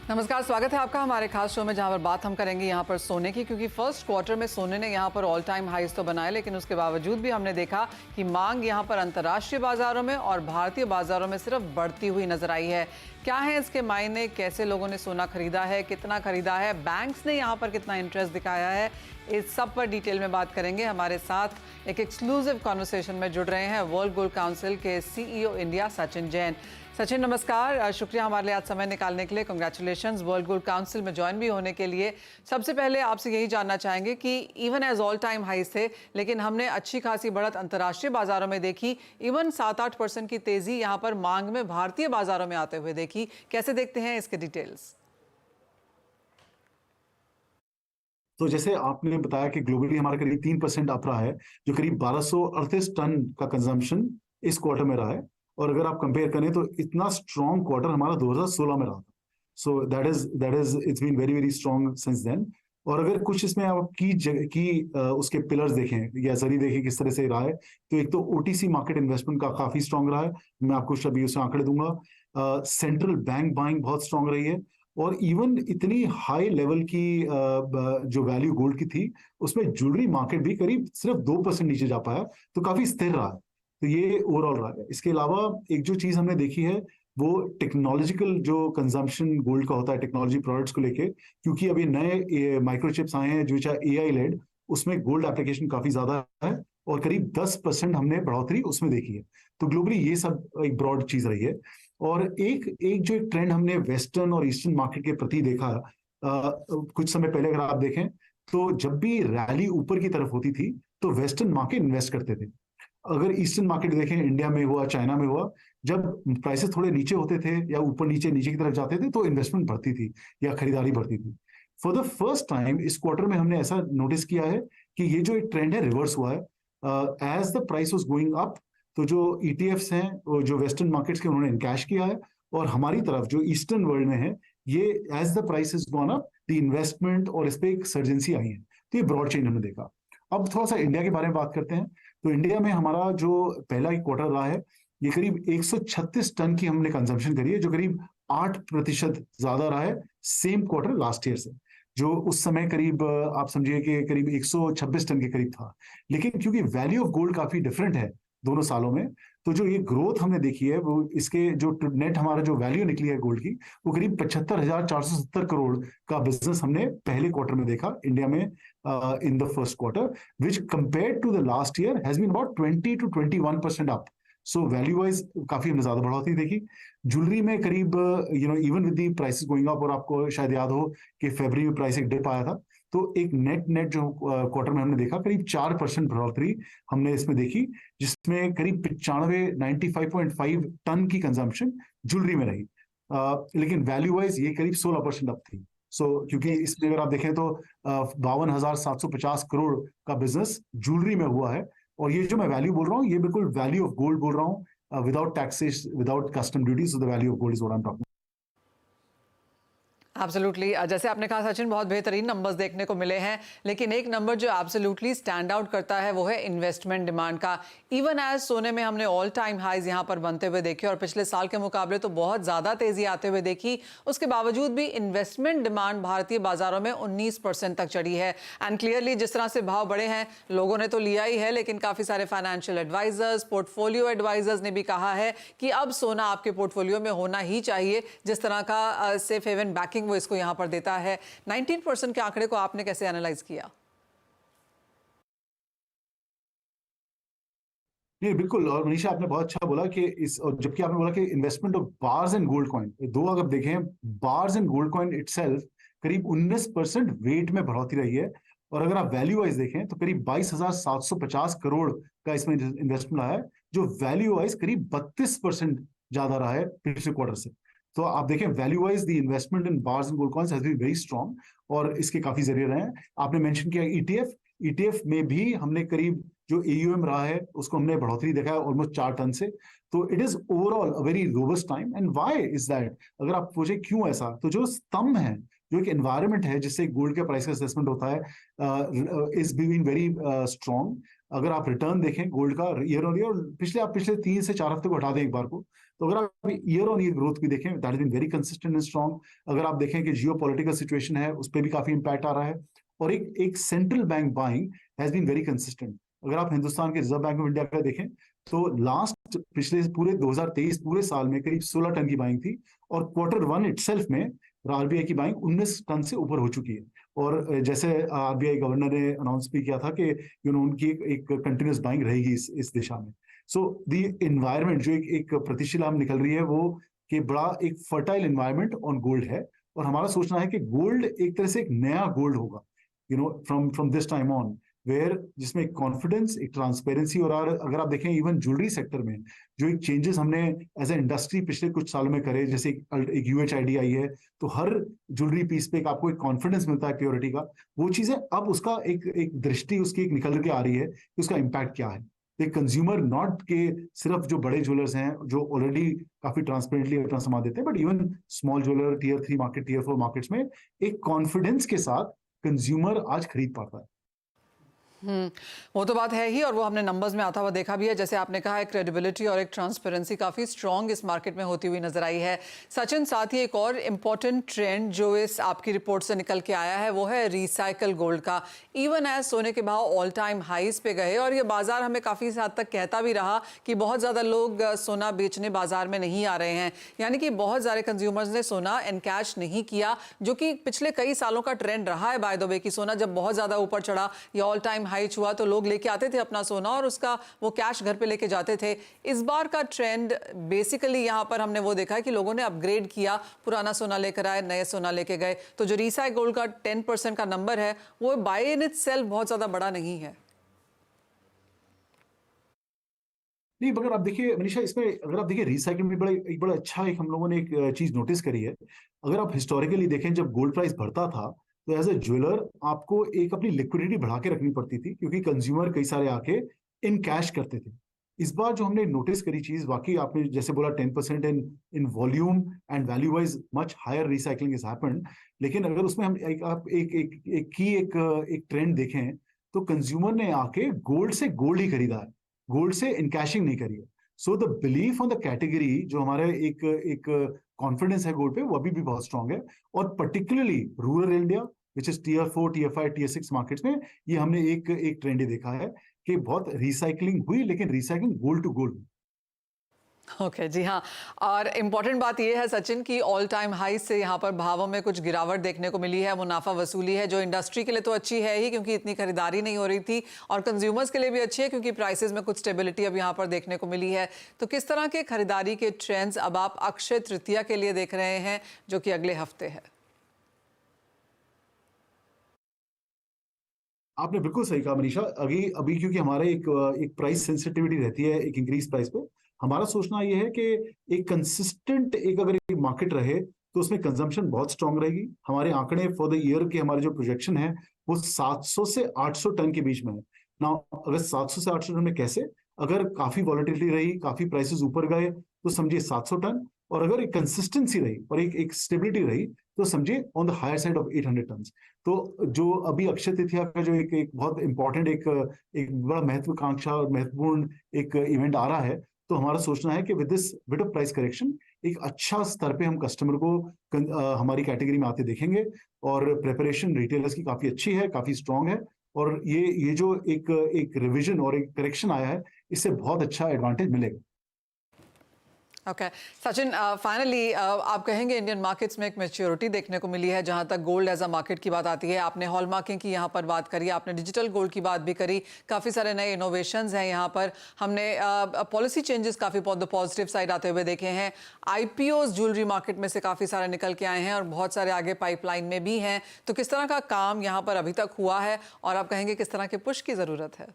नमस्कार, स्वागत है आपका हमारे खास शो में, जहां पर बात हम करेंगे यहां पर सोने की, क्योंकि फर्स्ट क्वार्टर में सोने ने यहां पर ऑल टाइम हाईज तो बनाए, लेकिन उसके बावजूद भी हमने देखा कि मांग यहां पर अंतर्राष्ट्रीय बाजारों में और भारतीय बाजारों में सिर्फ बढ़ती हुई नजर आई है। क्या है इसके मायने, कैसे लोगों ने सोना खरीदा है, कितना खरीदा है, बैंक्स ने यहाँ पर कितना इंटरेस्ट दिखाया है, इस सब पर डिटेल में बात करेंगे। हमारे साथ एक एक्सक्लूसिव कॉन्वर्सेशन में जुड़ रहे हैं वर्ल्ड गोल्ड काउंसिल के CEO इंडिया सचिन जैन। सचिन नमस्कार, शुक्रिया हमारे लिए आज समय निकालने के लिए। कंग्रेचुलेशंस वर्ल्ड गोल्ड काउंसिल में ज्वाइन भी होने के लिए। सबसे पहले आपसे यही जानना चाहेंगे कि even as all time highs थे, लेकिन हमने अच्छी खासी बढ़त अंतर्राष्ट्रीय बाजारों में देखी। इवन 7-8% की तेजी यहाँ पर मांग में भारतीय बाजारों में आते हुए देखी। कैसे देखते हैं इसके डिटेल्स? तो जैसे आपने बताया कि ग्लोबली हमारा करीब 3% अप रहा है, जो करीब 1238 टन का कंजम्पशन इस क्वार्टर में रहा है। और अगर आप कंपेयर करें तो इतना स्ट्रॉन्ग क्वार्टर हमारा 2016 में रहा था। So that is it's been very very strong since then. और अगर कुछ इसमें आप उसके पिलर्स देखें या जरिए देखें किस तरह से रहा है, तो एक तो OTC मार्केट इन्वेस्टमेंट का काफी स्ट्रॉन्ग रहा है। मैं आपको अभी उससे आंकड़े दूंगा। सेंट्रल बैंक बाइंग बहुत स्ट्रॉन्ग रही है। और इवन इतनी हाई लेवल की जो वैल्यू गोल्ड की थी, उसमें ज्वेलरी मार्केट भी करीब सिर्फ 2% नीचे जा पाया, तो काफी स्थिर रहा है। तो ये ओवरऑल रहा है। इसके अलावा एक जो चीज हमने देखी है वो टेक्नोलॉजिकल जो कंजम्पशन गोल्ड का होता है टेक्नोलॉजी प्रोडक्ट्स को लेके, क्योंकि अभी नए माइक्रोचिप्स आए हैं जो AI लेड, उसमें गोल्ड एप्लीकेशन काफी ज्यादा है और करीब 10% हमने बढ़ोतरी उसमें देखी है। तो ग्लोबली ये सब एक ब्रॉड चीज रही है। और एक जो एक ट्रेंड हमने वेस्टर्न और ईस्टर्न मार्केट के प्रति देखा कुछ समय पहले, अगर आप देखें तो जब भी रैली ऊपर की तरफ होती थी तो वेस्टर्न मार्केट इन्वेस्ट करते थे। अगर ईस्टर्न मार्केट देखें, इंडिया में हुआ, चाइना में हुआ, जब प्राइसेस थोड़े नीचे होते थे या ऊपर नीचे नीचे की तरफ जाते थे तो इन्वेस्टमेंट बढ़ती थी या खरीदारी बढ़ती थी। फॉर द फर्स्ट टाइम इस क्वार्टर में हमने ऐसा नोटिस किया है कि ये जो एक ट्रेंड है रिवर्स हुआ है। As the price was going up, तो जो ETFs हैं जो वेस्टर्न मार्केट्स के, उन्होंने इनकैश किया है। और हमारी तरफ जो ईस्टर्न वर्ल्ड में है, ये as the price is gone up, the investment और इस पे एक सर्जेंसी आई है। तो ये ब्रॉड चेंज हमने देखा। अब थोड़ा सा इंडिया के बारे में बात करते हैं। तो इंडिया में हमारा जो पहला क्वार्टर रहा है, ये करीब 136 टन की हमने कंजम्पशन करी है, जो करीब 8% ज्यादा रहा है सेम क्वार्टर लास्ट ईयर से, जो उस समय करीब आप समझिए कि करीब 126 टन के करीब था। लेकिन क्योंकि वैल्यू ऑफ गोल्ड काफी डिफरेंट है दोनों सालों में, तो जो ये ग्रोथ हमने देखी है वो इसके जो नेट हमारा जो वैल्यू निकली है गोल्ड की, वो करीब 75,470 करोड़ का बिजनेस हमने पहले क्वार्टर में देखा इंडिया में in the first quarter, which compare to the last year has been about 20 to 21% up. So value wise काफी हमने ज्यादा बढ़ोतरी देखी। ज्वेलरी में करीब even with the prices going up, और आपको शायद याद हो कि फरवरी में प्राइस एक डिप आया था, तो एक नेट जो क्वार्टर में हमने देखा करीब 4% बढ़ोतरी हमने इसमें देखी, जिसमें करीब 95.5 टन की कंजम्पशन ज्वेलरी में रही। लेकिन वैल्यू वाइज ये करीब 16% अप थी। क्योंकि इसमें अगर आप देखें तो 52,750 करोड़ का बिजनेस ज्वेलरी में हुआ है। और ये जो मैं वैल्यू बोल रहा हूँ, ये बिल्कुल वैल्यू ऑफ गोल्ड बोल रहा हूँ, without taxes, without custom duty. So the value of gold is what I am talking. Absolutely, जैसे आपने कहा सचिन, बहुत बेहतरीन नंबर्स देखने को मिले हैं, लेकिन एक नंबर जो एब्सोल्युटली स्टैंड आउट करता है वो है इन्वेस्टमेंट डिमांड का। इवन एज सोने में हमने ऑल टाइम हाईज यहां पर बनते हुए देखे और पिछले साल के मुकाबले तो बहुत ज़्यादा तेजी आते हुए देखी। उसके बावजूद भी इन्वेस्टमेंट डिमांड भारतीय बाजारों में 19% तक चढ़ी है। एंड क्लियरली जिस तरह से भाव बढ़े हैं, लोगों ने तो लिया ही है, लेकिन काफ़ी सारे फाइनेंशियल एडवाइजर्स, पोर्टफोलियो एडवाइजर्स ने भी कहा है कि अब सोना आपके पोर्टफोलियो में होना ही चाहिए। जिस तरह का सेफ हेवन बैकिंग वो इसको यहां पर देता है। 19% के आंकड़े को आपने कैसे एनालाइज किया? नहीं, बिल्कुल। और मनीषा, आपने बहुत अच्छा बोला कि और जबकि आपने बोला कि investment of bars and gold coin, दो अगर देखें, bars and gold coin itself करीब 19% वेट में बढ़ोतरी रही है। और अगर आप वैल्यू वाइज देखें तो करीब 22,750 करोड़ का इसमें इन्वेस्टमेंट आया है, जो वैल्यू वाइज करीब 32% ज्यादा रहा है पिछले क्वार्टर से। तो आप देखें value wise the investment in bars and gold coins has been very strong, और इसके काफी जरिए रहे हैं। आपने मेंशन किया ETF में भी हमने करीब जो AUM रहा है उसको हमने बढ़ोतरी देखा है ऑलमोस्ट 4 टन से। तो it is overall a very robust time. And why is that? अगर आप पूछे क्यों ऐसा, तो जो स्तंभ है, जो एक एनवायरनमेंट है जिससे गोल्ड के प्राइस का असेसमेंट होता है, इज बीइंग वेरी स्ट्रॉन्ग। अगर आप रिटर्न देखें गोल्ड का ईयर ऑन ईयर, और पिछले 3 से 4 हफ्ते को हटा दें एक बार को, तो अगर आप ईयर ऑन ईयर ग्रोथ भी देखें, that is been very consistent and strong. अगर आप देखें कि जियो पॉलिटिकल सिचुएशन है, उस पर भी काफी इंपैक्ट आ रहा है, और एक central bank buying has been very consistent. अगर आप हिंदुस्तान के रिजर्व बैंक ऑफ इंडिया का देखें तो लास्ट पिछले पूरे 2023 पूरे साल में करीब 16 टन की बाइंग थी, और क्वार्टर 1 इटसेल्फ में आरबीआई की बाइंग 19 टन से ऊपर हो चुकी है। और जैसे आरबीआई गवर्नर ने अनाउंस भी किया था कि उनकी एक कंटिन्यूस बाइंग रहेगी इस दिशा में। सो द इन्वायरमेंट जो एक प्रतिशीला हम निकल रही है वो कि बड़ा एक फर्टाइल इन्वायरमेंट ऑन गोल्ड है, और हमारा सोचना है कि गोल्ड एक तरह से एक नया गोल्ड होगा from this time on, where जिसमें एक कॉन्फिडेंस, एक ट्रांसपेरेंसी, और अगर आप देखें इवन ज्वेलरी सेक्टर में जो एक चेंजेस हमने एज ए इंडस्ट्री पिछले कुछ सालों में करे, जैसे एक यूएचआईडी आई है, तो हर ज्वेलरी पीस पे आपको एक कॉन्फिडेंस मिलता है प्योरिटी का, वो चीजें अब उसका एक दृष्टि उसकी एक निकल के आ रही है कि उसका इम्पैक्ट क्या है। एक कंज्यूमर नॉट के सिर्फ जो बड़े ज्वेलर्स हैं जो ऑलरेडी काफी ट्रांसपेरेंटली अपना सामान देते हैं, but even small jeweller, tier 3 market, tier 4 markets में एक कॉन्फिडेंस के साथ कंज्यूमर आज खरीद पाता है। वो तो बात है ही, और वो हमने नंबर्स में आता हुआ देखा भी है। जैसे आपने कहा, एक क्रेडिबिलिटी और एक ट्रांसपेरेंसी काफ़ी स्ट्रॉन्ग इस मार्केट में होती हुई नजर आई है। सचिन, साथ ही एक और इम्पॉर्टेंट ट्रेंड जो इस आपकी रिपोर्ट से निकल के आया है वो है रिसाइकल गोल्ड का। इवन एज सोने के भाव ऑल टाइम हाईज पे गए, और ये बाजार हमें काफ़ी हद तक कहता भी रहा कि बहुत ज़्यादा लोग सोना बेचने बाजार में नहीं आ रहे हैं, यानी कि बहुत सारे कंज्यूमर्स ने सोना एनकैश नहीं किया, जो कि पिछले कई सालों का ट्रेंड रहा है बाय द वे, कि सोना जब बहुत ज़्यादा ऊपर चढ़ा या ऑल टाइम हाई हुआ तो लोग लेके आते थे अपना सोना और उसका वो कैश घर पे लेके जाते थे। इस बार का ट्रेंड बेसिकली यहाँ पर हमने वो देखा है कि लोगों ने अपग्रेड किया, पुराना सोना लेकर आए, नए सोना लेके गए। तो जो रिसाइकल गोल्ड का 10% का नंबर है वो बाय इन इटसेल्फ बहुत ज्यादा बड़ा नहीं है। नहीं, मगर आप देखिए मनीषा, इसमें अगर आप देखिए रिसाइकिल में बड़ा अच्छा एक हम लोगों ने एक चीज नोटिस करी है। अगर आप हिस्टोरिकली देखें, जब गोल्ड प्राइस बढ़ता था तो एज ए ज्वेलर आपको एक अपनी लिक्विडिटी बढ़ा के रखनी पड़ती थी, क्योंकि कंज्यूमर कई सारे आके इन कैश करते थे। इस बार जो हमने नोटिस करी चीज, वाकई आपने जैसे बोला 10% in volume and value wise much higher recycling is happened. लेकिन अगर उसमें हम एक ट्रेंड देखें तो कंज्यूमर ने आके गोल्ड से गोल्ड ही खरीदा है, गोल्ड से इनकैशिंग नहीं करी है। So the belief on the category, जो हमारे एक कॉन्फिडेंस है गोल्ड पे, वो अभी भी बहुत स्ट्रांग है। और particularly rural India which is tier 4, tier 5, tier 6 markets में ये हमने एक ट्रेंड ही देखा है कि बहुत रिसाइकलिंग हुई, लेकिन recycling gold to gold. Okay जी हाँ, और इम्पॉर्टेंट बात यह है सचिन कि ऑल टाइम हाई से यहाँ पर भावों में कुछ गिरावट देखने को मिली है। मुनाफा वसूली है जो इंडस्ट्री के लिए तो अच्छी है ही, क्योंकि इतनी खरीदारी नहीं हो रही थी, और कंज्यूमर्स के लिए भी अच्छी है क्योंकि प्राइसेस में कुछ स्टेबिलिटी अब यहाँ पर देखने को मिली है। तो किस तरह के खरीदारी के ट्रेंड्स अब आप अक्षय तृतीया के लिए देख रहे हैं, जो कि अगले हफ्ते है? आपने बिल्कुल सही कहा मनीषा। अभी क्योंकि हमारे एक प्राइस सेंसिटिविटी रहती है एक इंक्रीज प्राइस पे, हमारा सोचना यह है कि एक कंसिस्टेंट अगर एक मार्केट रहे तो उसमें कंजम्पशन बहुत स्ट्रांग रहेगी। हमारे आंकड़े फॉर द ईयर के हमारे जो प्रोजेक्शन है वो 700 से 800 टन के बीच में है ना। अगर 700 से 800 टन में कैसे, अगर काफी वॉलेटिलिटी रही, काफी प्राइसेस ऊपर गए तो समझिए 700 टन, और अगर एक कंसिस्टेंसी रही और एक स्टेबिलिटी रही तो समझिए on the higher side of 800 tonne. तो जो अभी अक्षय तृतीया का जो एक बहुत इंपॉर्टेंट एक बड़ा महत्वाकांक्षा और महत्वपूर्ण एक इवेंट आ रहा है, तो हमारा सोचना है कि with this bit of price correction एक अच्छा स्तर पे हम कस्टमर को हमारी कैटेगरी में आते देखेंगे, और प्रिपरेशन रिटेलर्स की काफी अच्छी है, काफी स्ट्रांग है, और ये जो एक रिवीजन और एक करेक्शन आया है, इससे बहुत अच्छा एडवांटेज मिलेगा। ओके सचिन, फाइनली आप कहेंगे इंडियन मार्केट्स में एक मैच्योरिटी देखने को मिली है जहां तक गोल्ड एज अ मार्केट की बात आती है। आपने हॉलमार्किंग की यहाँ पर बात करी, आपने डिजिटल गोल्ड की बात भी करी, काफ़ी सारे नए इनोवेशंस हैं यहाँ पर। हमने पॉलिसी चेंजेस काफ़ी पॉजिटिव साइड आते हुए देखे हैं। IPOs ज्वेलरी मार्केट में से काफ़ी सारे निकल के आए हैं और बहुत सारे आगे पाइपलाइन में भी हैं। तो किस तरह का काम यहाँ पर अभी तक हुआ है और आप कहेंगे किस तरह के पुश की ज़रूरत है?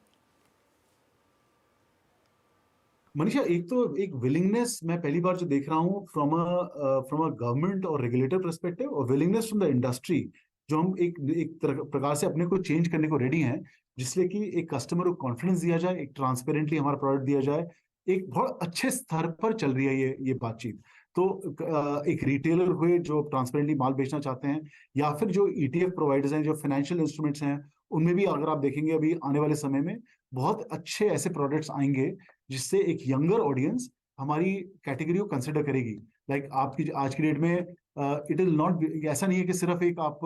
मनीषा, एक विलिंगनेस मैं पहली बार जो देख रहा हूँ फ्रॉम अ गवर्नमेंट और रेगुलेटर पर्सपेक्टिव, और विलिंगनेस फ्रॉम द इंडस्ट्री, जो हम एक प्रकार से अपने को चेंज करने को रेडी हैं, जिससे कि एक कस्टमर को कॉन्फिडेंस दिया जाए, एक ट्रांसपेरेंटली हमारा प्रोडक्ट दिया जाए। एक बहुत अच्छे स्तर पर चल रही है ये बातचीत। तो एक रिटेलर हुए जो ट्रांसपेरेंटली माल बेचना चाहते हैं, या फिर जो ETF प्रोवाइडर्स हैं, जो फाइनेंशियल इंस्ट्रूमेंट्स हैं, उनमें भी अगर आप देखेंगे अभी आने वाले समय में बहुत अच्छे ऐसे प्रोडक्ट्स आएंगे जिससे एक यंगर ऑडियंस हमारी कैटेगरी को कंसिडर करेगी। लाइक आपकी आज की डेट में इट विल नॉट, ऐसा नहीं है कि सिर्फ एक आप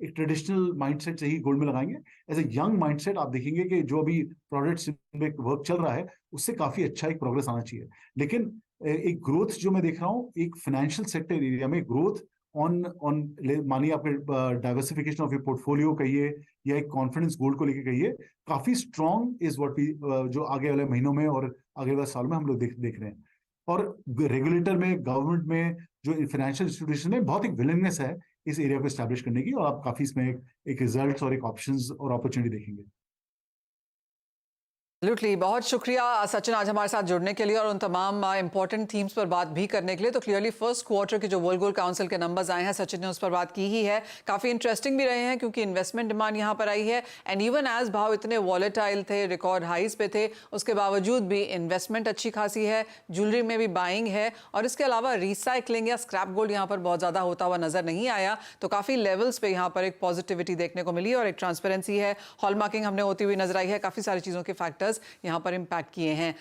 एक ट्रेडिशनल माइंडसेट से ही गोल्ड में लगाएंगे। एज ए यंग माइंडसेट आप देखेंगे कि जो अभी प्रोडक्ट्स में वर्क चल रहा है उससे काफी अच्छा एक प्रोग्रेस आना चाहिए। लेकिन एक ग्रोथ जो मैं देख रहा हूँ एक फाइनेंशियल सेक्टर एरिया में ग्रोथ ऑन ऑन मानिए आपके डाइवर्सिफिकेशन ऑफ ए पोर्टफोलियो कहिए या एक कॉन्फिडेंस गोल्ड को लेके कहिए, काफी स्ट्रॉन्ग इज व्हाट वी जो आगे वाले महीनों में और आगे वाले साल में हम लोग देख रहे हैं। और रेगुलेटर में, गवर्नमेंट में, जो फाइनेंशियल इंस्टीट्यूशन है, बहुत एक विलिंगनेस है इस एरिया को एस्टैब्लिश करने की, और आप काफी इसमें एक रिजल्ट्स और एक ऑप्शंस और अपॉर्चुनिटी देखेंगे। एब्सोल्युटली, बहुत शुक्रिया सचिन आज हमारे साथ जुड़ने के लिए और उन तमाम इंपॉर्टेंट थीम्स पर बात भी करने के लिए। तो क्लियरली फर्स्ट क्वार्टर के जो वर्ल्ड गोल्ड काउंसिल के नंबर्स आए हैं, सचिन ने उस पर बात की ही है, काफ़ी इंटरेस्टिंग भी रहे हैं क्योंकि इन्वेस्टमेंट डिमांड यहाँ पर आई है। एंड इवन एज भाव इतने वॉलेटाइल थे, रिकॉर्ड हाइज पे थे, उसके बावजूद भी इन्वेस्टमेंट अच्छी खासी है, ज्वेलरी में भी बाइंग है, और इसके अलावा रिसाइकलिंग या स्क्रैप गोल्ड यहाँ पर बहुत ज़्यादा होता हुआ नजर नहीं आया। तो काफ़ी लेवल्स पे यहाँ पर एक पॉजिटिविटी देखने को मिली और एक ट्रांसपेरेंसी है, हॉलमार्किंग हमने होती हुई नजर आई है, काफ़ी सारी चीज़ों के फैक्टर्स यहाँ पर पैक किए हैं।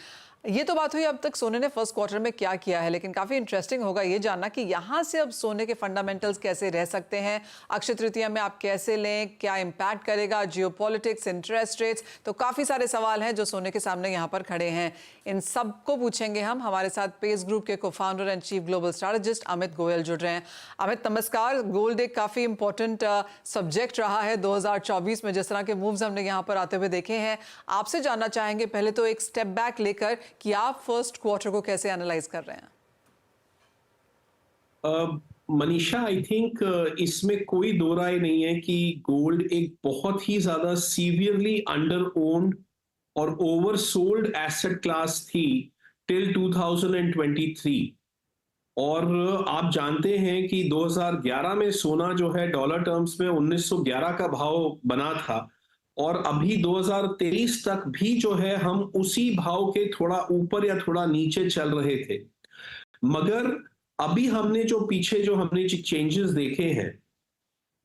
ये तो बात हुई अब तक सोने ने फर्स्ट क्वार्टर में क्या किया है, लेकिन काफी इंटरेस्टिंग होगा ये जानना कि यहां से अब सोने के फंडामेंटल्स कैसे रह सकते हैं, अक्षय तृतीया में आप कैसे लें, क्या इंपैक्ट करेगा जियोपॉलिटिक्स, इंटरेस्ट रेट्स। तो काफी सारे सवाल हैं जो सोने के सामने यहां पर खड़े हैं। इन सबको पूछेंगे हम। हमारे साथ पेस ग्रुप के को founder and chief global strategist Amit Goyal जुड़ रहे हैं। अमित नमस्कार। गोल्ड एक काफी इंपॉर्टेंट सब्जेक्ट रहा है 2024 में, जिस तरह के मूव्स हमने यहाँ पर आते हुए देखे हैं। आपसे जानना चाहेंगे पहले तो एक स्टेप बैक लेकर कि आप फर्स्ट क्वार्टर को कैसे एनालाइज कर रहे हैं। मनीषा, आई थिंक इसमें कोई दो राय नहीं है कि गोल्ड एक बहुत ही ज्यादा सीवियरली अंडर ओन्ड और ओवरसोल्ड एसेट क्लास थी टिल 2023। और आप जानते हैं कि 2011 में सोना जो है डॉलर टर्म्स में 1911 का भाव बना था, और अभी 2023 तक भी जो है हम उसी भाव के थोड़ा ऊपर या थोड़ा नीचे चल रहे थे। मगर अभी हमने जो चेंजेस देखे हैं,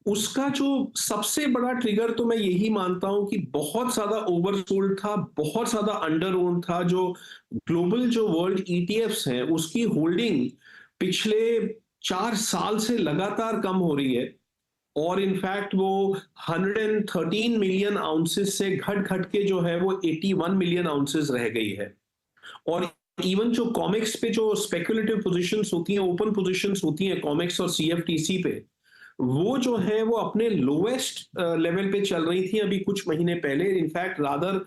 उसका जो सबसे बड़ा ट्रिगर तो मैं यही मानता हूं कि बहुत ज्यादा ओवरसोल्ड था, बहुत ज्यादा अंडर ओन्ड था। जो ग्लोबल जो वर्ल्ड ईटीएफ्स हैं उसकी होल्डिंग पिछले 4 साल से लगातार कम हो रही है, और इनफैक्ट वो 113 मिलियन आउंसेस से घट घट के जो है वो 81 मिलियन आउंसेस रह गई है। और इवन जो कॉमेक्स पे जो स्पेकुलेटिव पोजीशंस होती हैं, ओपन पोजीशंस होती हैं कॉमेक्स और सीएफटीसी पे, वो जो है वो अपने लोएस्ट लेवल पे चल रही थी अभी कुछ महीने पहले। इनफैक्ट रादर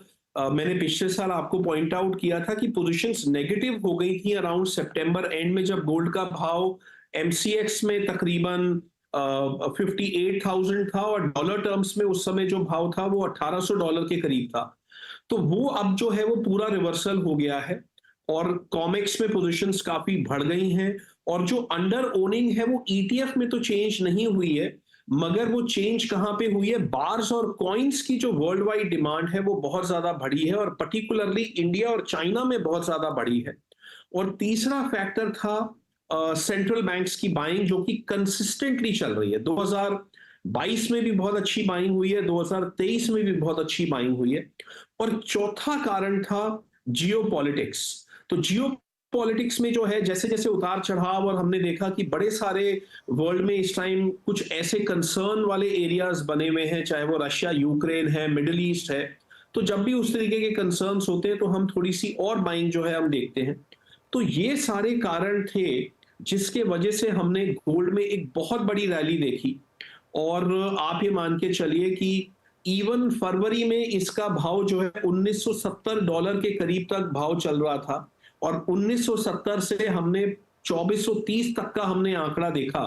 मैंने पिछले साल आपको पॉइंट आउट किया था कि पोजीशंस नेगेटिव हो गई थी अराउंड सितंबर एंड में, जब गोल्ड का भाव एमसीएक्स में तकरीबन 58,000 था और डॉलर टर्म्स में उस समय जो भाव था वो $1,800 के करीब था। तो वो अब जो है वो पूरा रिवर्सल हो गया है और कॉमेक्स में पोजीशंस काफी बढ़ गई हैं। और जो अंडर ओनिंग है वो ईटीएफ में तो चेंज नहीं हुई है, मगर वो चेंज कहां पे हुई है, बार्स और कॉइन्स की जो वर्ल्ड वाइड डिमांड है वो बहुत ज्यादा बढ़ी है, और पर्टिकुलरली इंडिया और चाइना में बहुत ज्यादा बढ़ी है। और तीसरा फैक्टर था सेंट्रल बैंक्स की बाइंग, जो कि कंसिस्टेंटली चल रही है। 2022 में भी बहुत अच्छी बाइंग हुई है, 2023 में भी बहुत अच्छी बाइंग हुई है। और चौथा कारण था जियोपॉलिटिक्स। तो जियोपॉलिटिक्स में जो है जैसे जैसे उतार चढ़ाव, और हमने देखा कि बड़े सारे वर्ल्ड में इस टाइम कुछ ऐसे कंसर्न वाले एरियाज बने हुए हैं, चाहे वो रशिया यूक्रेन है, मिडिल ईस्ट है। तो जब भी उस तरीके के कंसर्न्स होते हैं तो हम थोड़ी सी और बाइंग जो है हम देखते हैं। तो ये सारे कारण थे जिसके वजह से हमने गोल्ड में एक बहुत बड़ी रैली देखी। और आप ये मान के चलिए कि इवन फरवरी में इसका भाव जो है $1970 के करीब तक भाव चल रहा था, और 1970 से हमने 2430 तक का हमने आंकड़ा देखा।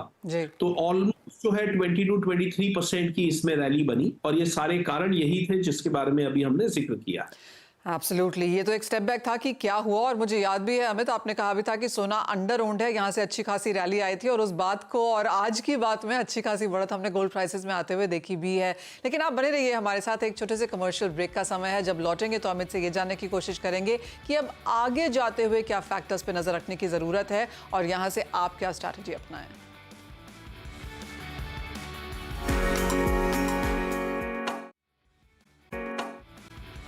तो ऑलमोस्ट जो है 22-23% की इसमें रैली बनी, और ये सारे कारण यही थे जिसके बारे में अभी हमने जिक्र किया। एब्सोल्युटली, ये तो एक स्टेप बैक था कि क्या हुआ। और मुझे याद भी है अमित, आपने कहा भी था कि सोना अंडर ओन्ड है, यहाँ से अच्छी खासी रैली आई थी, और उस बात को और आज की बात में अच्छी खासी बढ़त हमने गोल्ड प्राइसेस में आते हुए देखी भी है। लेकिन आप बने रहिए हमारे साथ, एक छोटे से कमर्शियल ब्रेक का समय है। जब लौटेंगे तो अमित से ये जानने की कोशिश करेंगे कि अब आगे जाते हुए क्या फैक्टर्स पर नजर रखने की जरूरत है और यहाँ से आप क्या स्ट्रैटेजी अपनाएं।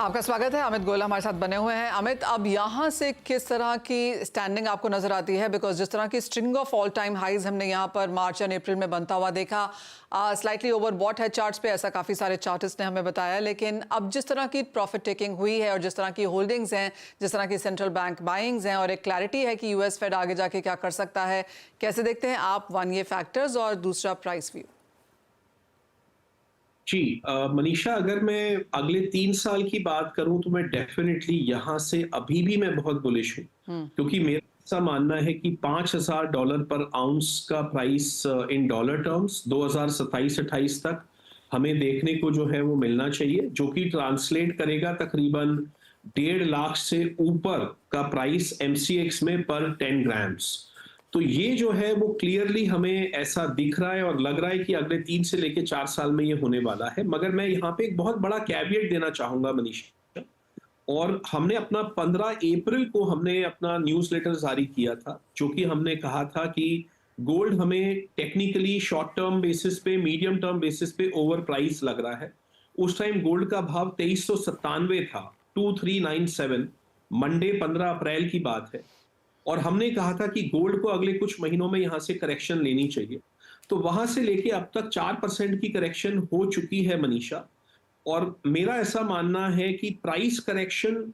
आपका स्वागत है। अमित गोयल हमारे साथ बने हुए हैं। अमित, अब यहाँ से किस तरह की स्टैंडिंग आपको नजर आती है? बिकॉज जिस तरह की string of all time highs हमने यहाँ पर मार्च एंड अप्रैल में बनता हुआ देखा, स्लाइटली ओवरबॉट है चार्ट्स पे, ऐसा काफ़ी सारे चार्टिस्ट ने हमें बताया। लेकिन अब जिस तरह की प्रॉफिट टेकिंग हुई है और जिस तरह की होल्डिंग्स हैं, जिस तरह की सेंट्रल बैंक बाइंग्स हैं और एक क्लैरिटी है कि यूएस फेड आगे जाके क्या कर सकता है, कैसे देखते हैं आप वन ये फैक्टर्स और दूसरा प्राइस व्यू? जी मनीषा, अगर मैं अगले 3 साल की बात करूं तो मैं डेफिनेटली यहां से अभी भी मैं बहुत बुलिश हूं, क्योंकि मेरा ऐसा मानना है कि $5,000 पर आउंस का प्राइस इन डॉलर टर्म्स 2027-28 तक हमें देखने को जो है वो मिलना चाहिए, जो कि ट्रांसलेट करेगा तकरीबन 1.5 लाख से ऊपर का प्राइस एमसीएक्स में पर 10 ग्राम्स। तो ये जो है वो क्लियरली हमें ऐसा दिख रहा है और लग रहा है कि अगले 3 से लेके 4 साल में ये होने वाला है। मगर मैं यहाँ पे एक बहुत बड़ा कैविएट देना चाहूंगा मनीषा, और हमने अपना 15 अप्रैल को हमने अपना न्यूज़लेटर जारी किया था, जो कि हमने कहा था कि गोल्ड हमें टेक्निकली शॉर्ट टर्म बेसिस पे, मीडियम टर्म बेसिस पे ओवर प्राइस लग रहा है। उस टाइम गोल्ड का भाव 2397 था, 2397, मंडे 15 अप्रैल की बात है। और हमने कहा था कि गोल्ड को अगले कुछ महीनों में यहां से करेक्शन लेनी चाहिए। तो वहां से लेके अब तक 4% की करेक्शन हो चुकी है मनीषा, और मेरा ऐसा मानना है कि प्राइस करेक्शन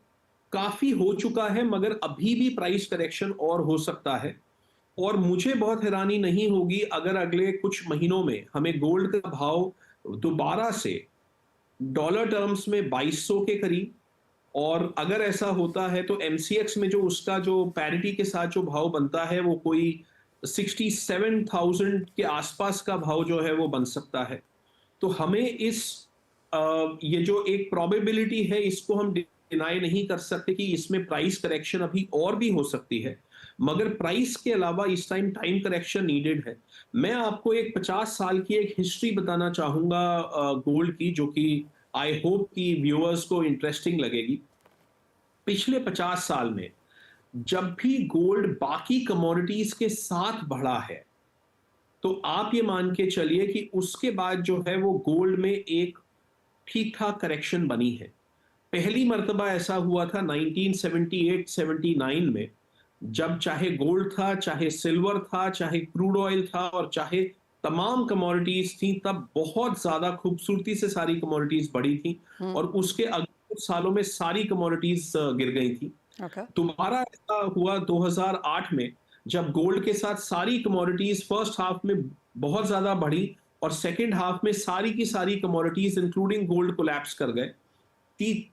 काफी हो चुका है, मगर अभी भी प्राइस करेक्शन और हो सकता है। और मुझे बहुत हैरानी नहीं होगी अगर अगले कुछ महीनों में हमें गोल्ड का भाव दोबारा से डॉलर टर्म्स में 2200 के करीब, और अगर ऐसा होता है तो एमसीएक्स में जो उसका जो पैरिटी के साथ जो भाव बनता है वो कोई 67,000 के आसपास का भाव जो है वो बन सकता है। तो हमें ये जो एक प्रोबेबिलिटी है, इसको हम डिनाई नहीं कर सकते कि इसमें प्राइस करेक्शन अभी और भी हो सकती है, मगर प्राइस के अलावा इस टाइम टाइम करेक्शन नीडेड है। मैं आपको एक 50 साल की एक हिस्ट्री बताना चाहूंगा गोल्ड की, जो कि आई होप कि व्यूअर्स को इंटरेस्टिंग लगेगी। पिछले 50 साल में जब भी गोल्ड बाकी कमोडिटीज के साथ बढ़ा है, तो आप ये मान के चलिए कि उसके बाद जो है वो गोल्ड में एक ठीक ठाक करेक्शन बनी है। पहली मर्तबा ऐसा हुआ था 1978-79 में, जब चाहे गोल्ड था, चाहे सिल्वर था, चाहे क्रूड ऑयल था और चाहे तमाम कमोडिटीज थी, तब बहुत ज्यादा खूबसूरती से सारी कमोडिटीज बढ़ी थी, और उसके अगले कुछ सालों में सारी कमोडिटीज गिर गई थी। दोबारा ऐसा हुआ 2008 में, जब गोल्ड के साथ सारी कमोडिटीज फर्स्ट हाफ में बहुत ज्यादा बढ़ी और सेकेंड हाफ में सारी की सारी कमोडिटीज इंक्लूडिंग गोल्ड कोलैप्स कर गए।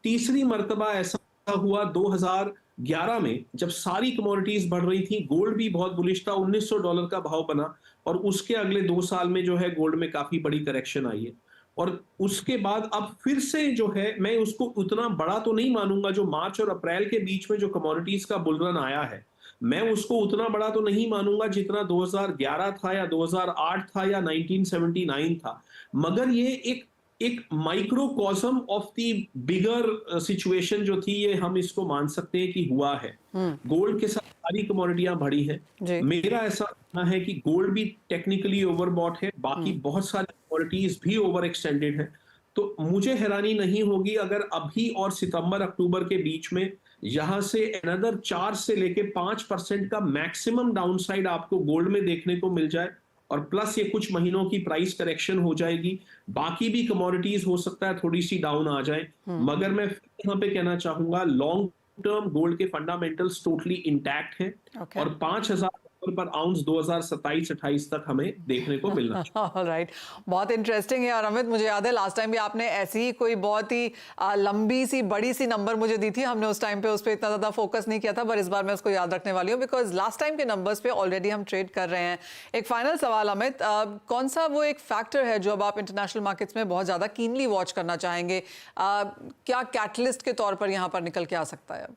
तीसरी मर्तबा ऐसा हुआ 2011 में, जब सारी कमोडिटीज बढ़ रही थी, गोल्ड भी बहुत बुलिश था, $1900 का भाव बना, और उसके अगले 2 साल में जो है गोल्ड में काफी बड़ी करेक्शन आई है। और उसके बाद अब फिर से जो है, मैं उसको उतना बड़ा तो नहीं मानूंगा, जो मार्च और अप्रैल के बीच में जो कमोडिटीज का बुल रन आया है, मैं उसको उतना बड़ा तो नहीं मानूंगा जितना 2011 था या 2008 था या 1979 था। मगर ये एक माइक्रोकॉस्म ऑफ द बिगर सिचुएशन जो थी, ये हम इसको मान सकते हैं कि हुआ है। गोल्ड के साथ सारी कमोडिटियां बढ़ी हैं। मेरा ऐसा मानना है कि गोल्ड भी टेक्निकली ओवरबॉट है, बाकी बहुत सारी कमोडिटीज भी ओवर एक्सटेंडेड है। तो मुझे हैरानी नहीं होगी अगर अभी और सितंबर अक्टूबर के बीच में यहां से अनदर 4 से लेके 5% का मैक्सिमम डाउनसाइड आपको गोल्ड में देखने को मिल जाए, और प्लस ये कुछ महीनों की प्राइस करेक्शन हो जाएगी। बाकी भी कमोडिटीज हो सकता है थोड़ी सी डाउन आ जाए, मगर मैं यहाँ पे कहना चाहूंगा लॉन्ग टर्म गोल्ड के फंडामेंटल्स टोटली इंटैक्ट हैं, और $5,000 पर आउंस 2027-28 तक हमें देखने को मिलना चाहिए। राइट, बहुत इंटरेस्टिंग है। और अमित, मुझे याद है लास्ट टाइम भी आपने ऐसी ही कोई बहुत ही लंबी सी बड़ी सी नंबर मुझे दी थी, हमने उस टाइम पे उस पर इतना ज्यादा फोकस नहीं किया था, पर इस बार मैं उसको याद रखने वाली हूँ, बिकॉज लास्ट टाइम के नंबर्स पे ऑलरेडी हम ट्रेड कर रहे हैं। एक फाइनल सवाल अमित, कौन सा वो एक फैक्टर है जो अब आप इंटरनेशनल मार्केट्स में बहुत ज्यादा कीनली वॉच करना चाहेंगे? क्या कैटलिस्ट के तौर पर यहाँ पर निकल के आ सकता है?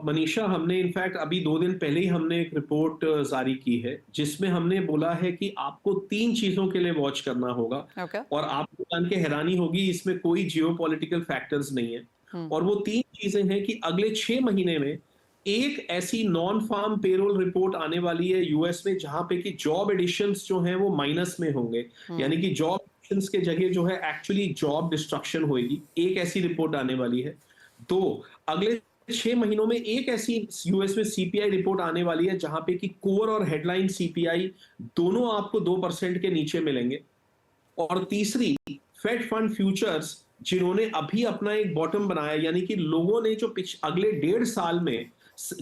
मनीषा, हमने इनफैक्ट अभी 2 दिन पहले ही हमने एक रिपोर्ट जारी की है, जिसमें हमने बोला है कि आपको 3 चीजों के लिए वॉच करना होगा। और आपको जान के हैरानी होगी, इसमें कोई जियोपॉलिटिकल फैक्टर्स नहीं है। और वो 3 चीजें हैं कि अगले 6 महीने में एक ऐसी नॉन फार्म पेरोल रिपोर्ट आने वाली है यूएस में, जहां पे कि जॉब एडिशंस जो हैं वो माइनस में होंगे, यानी कि जॉब इलेक्शंस के जगह जो है एक्चुअली जॉब डिस्ट्रक्शन होगी, एक ऐसी रिपोर्ट आने वाली है। दो, अगले 6 महीनों में एक ऐसी यूएस में सीपीआई रिपोर्ट आने वाली है जहां पे कि कोर और हेडलाइन सीपीआई दोनों आपको 2% के नीचे मिलेंगे। और तीसरी, फेड फंड फ्यूचर्स जिन्होंने अभी अपना एक बॉटम बनाया, यानी कि लोगों ने जो अगले 1.5 साल में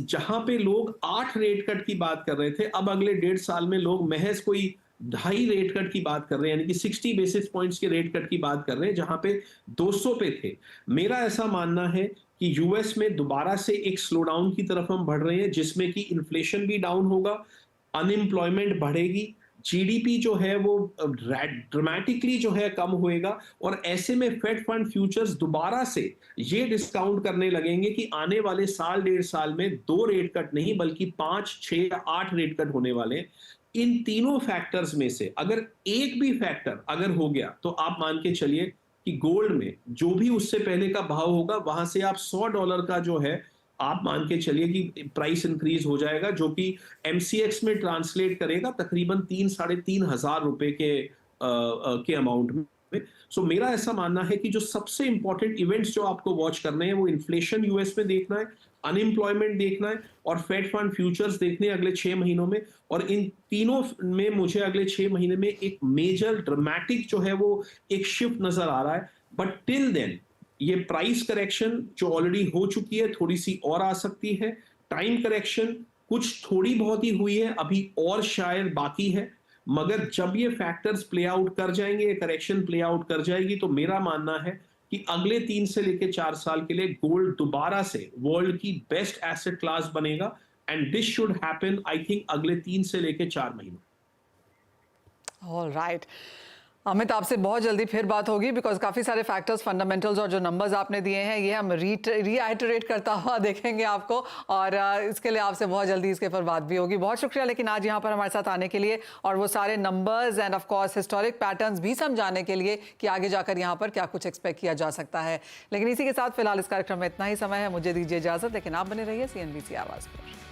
जहां पे लोग 8 रेट कट की बात कर रहे थे, अब अगले 1.5 साल में लोग महज कोई 2.5 रेट कट की बात कर रहे हैं, यानी कि 60 बेसिस पॉइंट्स के रेट कट की बात कर रहे हैं जहां पे 200 पे थे। मेरा ऐसा मानना है कि यूएस में दोबारा से एक स्लो डाउन की तरफ हम बढ़ रहे हैं, जिसमें कि इन्फ्लेशन भी डाउन होगा, अनएम्प्लॉयमेंट बढ़ेगी, जीडीपी जो है वो ड्रामेटिकली जो है कम होएगा। और ऐसे में फेड फंड फ्यूचर्स दोबारा से ये डिस्काउंट करने लगेंगे कि आने वाले साल 1.5 साल में 2 रेट कट नहीं बल्कि 5, 6 या 8 रेट कट होने वाले हैं। इन तीनों फैक्टर्स में से अगर एक भी फैक्टर अगर हो गया तो आप मान के चलिए कि गोल्ड में जो भी उससे पहले का भाव होगा वहां से आप $100 का जो है आप मान के चलिए कि प्राइस इंक्रीज हो जाएगा, जो कि एमसीएक्स में ट्रांसलेट करेगा तकरीबन 3-3.5 हजार रुपए के अमाउंट में। सो मेरा ऐसा मानना है कि जो सबसे इंपॉर्टेंट इवेंट्स जो आपको वॉच करने हैं वो इन्फ्लेशन यूएस में देखना है, अनएम्प्लॉयमेंट देखना है और फेड फंड फ्यूचर्स देखने हैं अगले 6 महीनों में। और इन तीनों में मुझे अगले 6 महीने में एक मेजर ड्रामेटिक जो है वो एक शिफ्ट नजर आ रहा है। बट टिल देन ये प्राइस करेक्शन जो ऑलरेडी हो चुकी है थोड़ी सी और आ सकती है, टाइम करेक्शन कुछ थोड़ी बहुत ही हुई है, अभी और शायद बाकी है। मगर जब ये फैक्टर्स प्ले आउट कर जाएंगे, ये करेक्शन प्ले आउट कर जाएगी, तो मेरा मानना है कि अगले 3 से लेकर 4 साल के लिए गोल्ड दोबारा से वर्ल्ड की बेस्ट एसेट क्लास बनेगा। And this should happen I think अगले 3 से लेकर 4 महीनों। ऑल राइट अमित, आपसे बहुत जल्दी फिर बात होगी बिकॉज काफ़ी सारे फैक्टर्स, फंडामेंटल्स और जो नंबर्स आपने दिए हैं ये हम रीआइटरेट करता हुआ देखेंगे आपको, और इसके लिए आपसे बहुत जल्दी इसके पर बात भी होगी। बहुत शुक्रिया लेकिन आज यहाँ पर हमारे साथ आने के लिए और वो सारे numbers end of course historic patterns भी समझाने के लिए कि आगे जाकर यहाँ पर क्या कुछ एक्सपेक्ट किया जा सकता है। लेकिन इसी के साथ फिलहाल इस कार्यक्रम में इतना ही समय है, मुझे दीजिए इजाज़त, लेकिन आप बने रहिए CNBC आवाज़ पर।